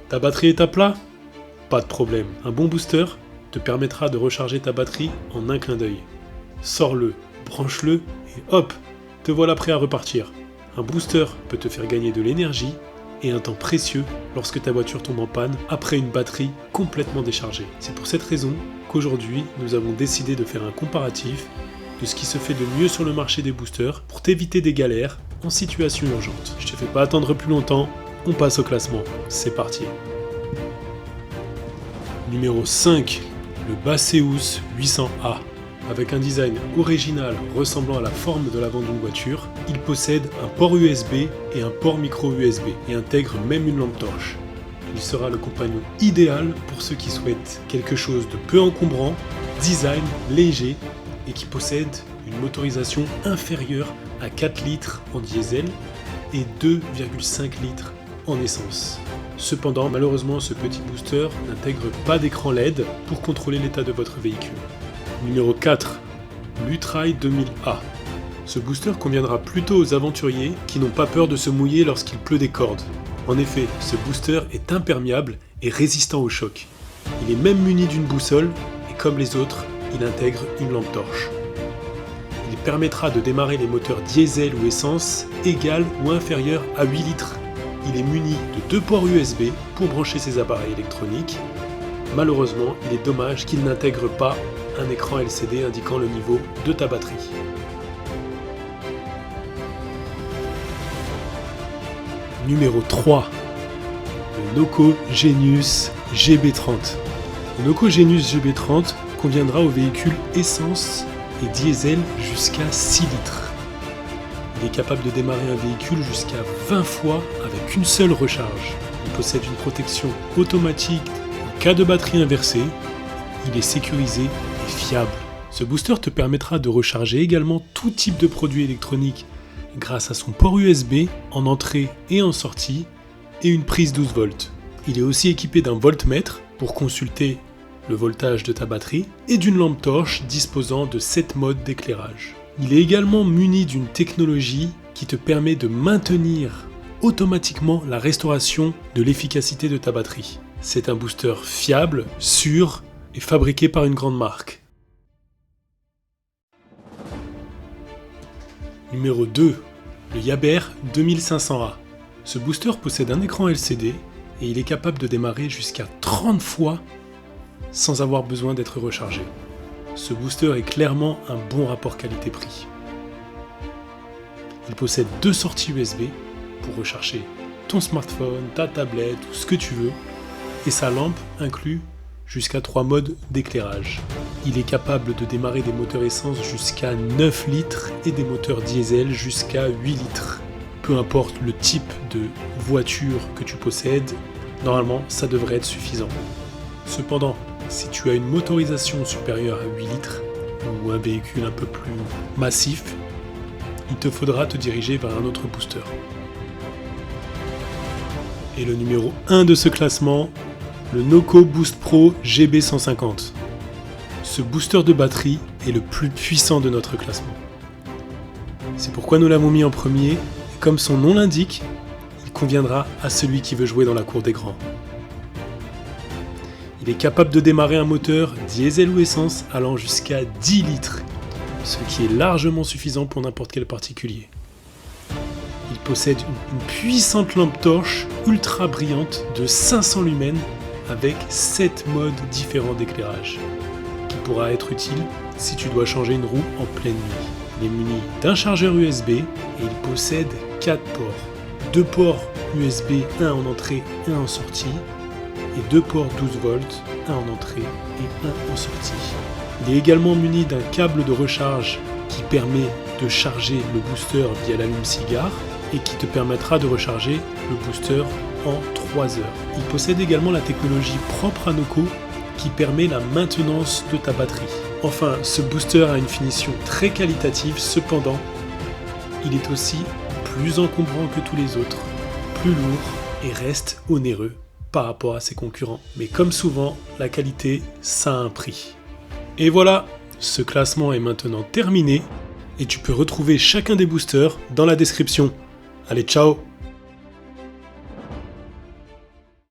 Ta batterie est à plat? Pas de problème, un bon booster te permettra de recharger ta batterie en un clin d'œil. Sors-le, branche-le et hop, te voilà prêt à repartir. Un booster peut te faire gagner de l'énergie et un temps précieux lorsque ta voiture tombe en panne après une batterie complètement déchargée. C'est pour cette raison qu'aujourd'hui, nous avons décidé de faire un comparatif de ce qui se fait de mieux sur le marché des boosters pour t'éviter des galères en situation urgente. Je te fais pas attendre plus longtemps, on passe au classement. C'est parti. Numéro 5, le Baseus 800A. Avec un design original ressemblant à la forme de l'avant d'une voiture, il possède un port USB et un port micro USB et intègre même une lampe torche. Il sera le compagnon idéal pour ceux qui souhaitent quelque chose de peu encombrant, design léger et qui possède une motorisation inférieure à 4 litres en diesel et 2,5 litres en essence. Cependant, malheureusement, ce petit booster n'intègre pas d'écran LED pour contrôler l'état de votre véhicule. Numéro 4, l'U-Trail 2000A. Ce booster conviendra plutôt aux aventuriers qui n'ont pas peur de se mouiller lorsqu'il pleut des cordes. En effet, ce booster est imperméable et résistant au choc. Il est même muni d'une boussole et comme les autres, il intègre une lampe torche. Il permettra de démarrer les moteurs diesel ou essence égales ou inférieurs à 8 litres. Il est muni de 2 ports USB pour brancher ses appareils électroniques. Malheureusement, il est dommage qu'il n'intègre pas un écran LCD indiquant le niveau de ta batterie. Numéro 3, le Noco Genius GB30. Le Noco Genius GB30 conviendra aux véhicules essence et diesel jusqu'à 6 litres. Il est capable de démarrer un véhicule jusqu'à 20 fois avec une seule recharge. Il possède une protection automatique en cas de batterie inversée. Il est sécurisé et fiable. Ce booster te permettra de recharger également tout type de produits électroniques grâce à son port USB en entrée et en sortie et une prise 12 volts. Il est aussi équipé d'un voltmètre pour consulter le voltage de ta batterie et d'une lampe torche disposant de 7 modes d'éclairage. Il est également muni d'une technologie qui te permet de maintenir automatiquement la restauration de l'efficacité de ta batterie. C'est un booster fiable, sûr et fabriqué par une grande marque. Numéro 2, le Yaber 2500A. Ce booster possède un écran LCD et il est capable de démarrer jusqu'à 30 fois sans avoir besoin d'être rechargé. Ce booster est clairement un bon rapport qualité-prix. Il possède 2 sorties USB pour recharger ton smartphone, ta tablette ou ce que tu veux, et sa lampe inclut jusqu'à 3 modes d'éclairage. Il est capable de démarrer des moteurs essence jusqu'à 9 litres et des moteurs diesel jusqu'à 8 litres. Peu importe le type de voiture que tu possèdes, normalement ça devrait être suffisant. Cependant, si tu as une motorisation supérieure à 8 litres ou un véhicule un peu plus massif, il te faudra te diriger vers un autre booster. Et le numéro 1 de ce classement, le Noco Boost Pro GB150. Ce booster de batterie est le plus puissant de notre classement. C'est pourquoi nous l'avons mis en premier, et comme son nom l'indique, il conviendra à celui qui veut jouer dans la cour des grands. Il est capable de démarrer un moteur diesel ou essence allant jusqu'à 10 litres, ce qui est largement suffisant pour n'importe quel particulier. Il possède une puissante lampe torche ultra brillante de 500 lumens avec 7 modes différents d'éclairage, qui pourra être utile si tu dois changer une roue en pleine nuit. Il est muni d'un chargeur USB et il possède 4 ports. 2 ports USB, un en entrée et un en sortie, et 2 ports 12 volts, un en entrée et un en sortie. Il est également muni d'un câble de recharge qui permet de charger le booster via l'allume-cigare et qui te permettra de recharger le booster en 3 heures. Il possède également la technologie propre à Noco qui permet la maintenance de ta batterie. Enfin, ce booster a une finition très qualitative, cependant, il est aussi plus encombrant que tous les autres, plus lourd et reste onéreux par rapport à ses concurrents. Mais comme souvent, la qualité, ça a un prix. Et voilà, ce classement est maintenant terminé et tu peux retrouver chacun des boosters dans la description. Allez, ciao!